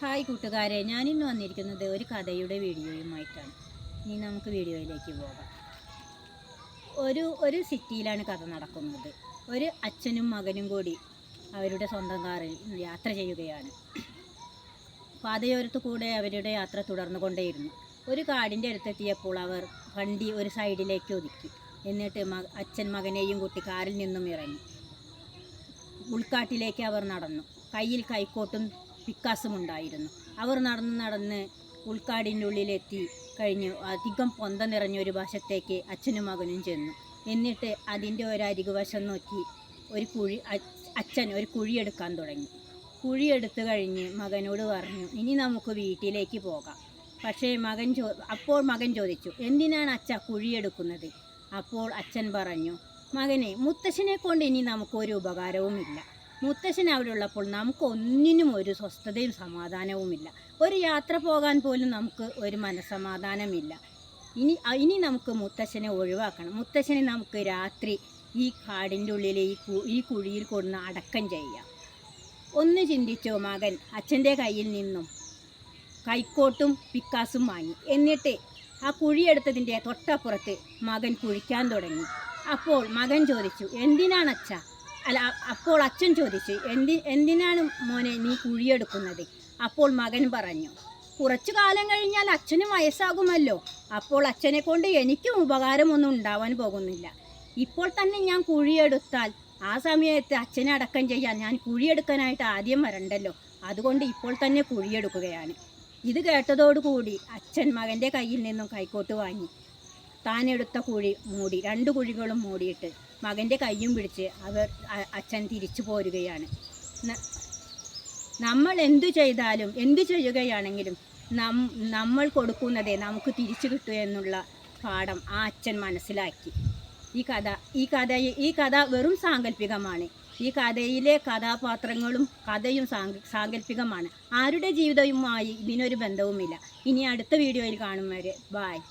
Hi കൂട്ടുകാരെ, ഞാനിന്ന് വന്നിരിക്കുന്നത് ഒരു കഥയുടെ വീഡിയോയുമായിട്ടാണ്. ഇനി നമുക്ക് വീഡിയോയിലേക്ക് പോകാം. ഒരു സിറ്റിയിലാണ് കഥ നടക്കുന്നത്. ഒരു അച്ഛനും മകനും കൂടി അവരുടെ സ്വന്തം കാറിൽ യാത്ര ചെയ്യുകയാണ്. പാതയോരത്തു കൂടെ അവരുടെ യാത്ര തുടർന്നുകൊണ്ടേയിരുന്നു. ഒരു കാടിൻ്റെ അടുത്തെത്തിയപ്പോൾ അവർ വണ്ടി ഒരു സൈഡിലേക്ക് ഒതുക്കി. എന്നിട്ട് അച്ഛൻ മകനെയും കൂട്ടി കാറിൽ നിന്നും ഇറങ്ങി. ഉൾക്കാട്ടിലേക്ക് അവർ നടന്നു. കയ്യിൽ കൈക്കോട്ടും പിക്കാസും ഉണ്ടായിരുന്നു. അവർ നടന്ന് ഉൾക്കാടിൻ്റെ ഉള്ളിലെത്തി കഴിഞ്ഞു. അധികം പൊന്ത നിറഞ്ഞൊരു വശത്തേക്ക് അച്ഛനും മകനും ചെന്നു. എന്നിട്ട് അതിൻ്റെ ഒരരികുവശം നോക്കി അച്ഛൻ ഒരു കുഴിയെടുക്കാൻ തുടങ്ങി. കുഴിയെടുത്തു കഴിഞ്ഞ് മകനോട് പറഞ്ഞു, ഇനി നമുക്ക് വീട്ടിലേക്ക് പോകാം. പക്ഷേ അപ്പോൾ മകൻ ചോദിച്ചു, എന്തിനാണ് അച്ഛ കുഴിയെടുക്കുന്നത്? അപ്പോൾ അച്ഛൻ പറഞ്ഞു, മകനെ, മുത്തശ്ശനെ കൊണ്ട് ഇനി നമുക്കൊരു ഉപകാരവുമില്ല. മുത്തശ്ശൻ അവിടെ ഉള്ളപ്പോൾ നമുക്കൊന്നിനും ഒരു സ്വസ്ഥതയും സമാധാനവുമില്ല. ഒരു യാത്ര പോകാൻ പോലും നമുക്ക് ഒരു മനസ്സമാധാനമില്ല. ഇനി നമുക്ക് മുത്തശ്ശനെ ഒഴിവാക്കണം. മുത്തശ്ശനെ നമുക്ക് രാത്രി ഈ കാടിൻ്റെ ഉള്ളിലെ ഈ കുഴിയിൽ കൊടുന്ന് അടക്കം ചെയ്യാം. ഒന്ന് ചിന്തിച്ചോ മകൻ അച്ഛൻ്റെ കയ്യിൽ നിന്നും കൈക്കോട്ടും പിക്കാസും വാങ്ങി. എന്നിട്ട് ആ കുഴിയെടുത്തതിൻ്റെ തൊട്ടപ്പുറത്ത് മകൻ കുഴിക്കാൻ തുടങ്ങി. അപ്പോൾ മകൻ ചോദിച്ചു, എന്തിനാണ് അച്ഛ? അപ്പോൾ അച്ഛൻ ചോദിച്ചു, എന്തിനാണ് മോനെ നീ കുഴിയെടുക്കുന്നത്? അപ്പോൾ മകൻ പറഞ്ഞു, കുറച്ചു കാലം കഴിഞ്ഞാൽ അച്ഛന് വയസ്സാകുമല്ലോ. അപ്പോൾ അച്ഛനെ കൊണ്ട് എനിക്കും ഉപകാരമൊന്നും ഉണ്ടാവാൻ പോകുന്നില്ല. ഇപ്പോൾ തന്നെ ഞാൻ കുഴിയെടുത്താൽ ആ സമയത്ത് അച്ഛനെ അടക്കം ചെയ്യാൻ ഞാൻ കുഴിയെടുക്കാനായിട്ട് ആദ്യം വരണ്ടല്ലോ. അതുകൊണ്ട് ഇപ്പോൾ തന്നെ കുഴിയെടുക്കുകയാണ്. ഇത് കേട്ടതോടുകൂടി അച്ഛൻ മകൻ്റെ കയ്യിൽ നിന്നും കൈക്കോട്ട് വാങ്ങി താനെടുത്ത കുഴി മൂടി, 2 കുഴികളും മൂടിയിട്ട് മകൻ്റെ കയ്യും പിടിച്ച് അച്ഛൻ തിരിച്ചു പോരുകയാണ്. നമ്മൾ എന്തു ചെയ്താലും എന്തു ചെയ്യുകയാണെങ്കിലും നമ്മൾ നമുക്ക് തിരിച്ചു കിട്ടൂ എന്നുള്ള പാഠം ആ അച്ഛൻ മനസ്സിലാക്കി. ഈ കഥ വെറും സാങ്കല്പികമാണ്. ഈ കഥയിലെ കഥാപാത്രങ്ങളും കഥയും സാങ്കല്പികമാണ്. ആരുടെ ജീവിതവുമായി ഇതിനൊരു ബന്ധവുമില്ല. ഇനി അടുത്ത വീഡിയോയിൽ കാണും വരെ ബായ്.